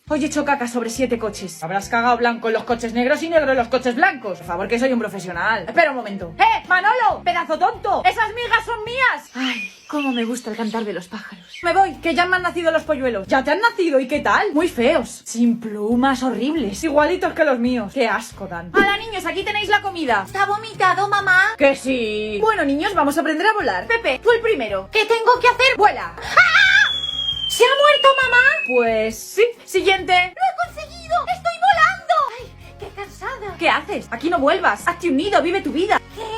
Hoy he hecho caca sobre 7 coches. Habrás cagado blanco en los coches negros y negro en los coches blancos. Por favor, que soy un profesional. Espera un momento. ¡Manolo! ¡Pedazo tonto! ¡Esas migas son mías! Ay, cómo me gusta el cantar de los pájaros. Me voy, que ya me han nacido los polluelos. ¿Ya te han nacido? ¿Y qué tal? Muy feos. Sin plumas, horribles. Igualitos que los míos. ¡Qué asco dan! ¡Hala, niños! Aquí tenéis la comida. ¿Está vomitado, mamá? ¡Que sí! Bueno, niños, vamos a aprender a volar. Pepe, tú el primero. ¿Qué tengo que hacer? ¡Vuela! ¿Se ha muerto, mamá? Pues sí. Siguiente. ¡Lo he conseguido! ¡Estoy volando! ¡Ay, qué cansada! ¿Qué haces? Aquí no vuelvas. Hazte un nido, vive tu vida. ¿Qué?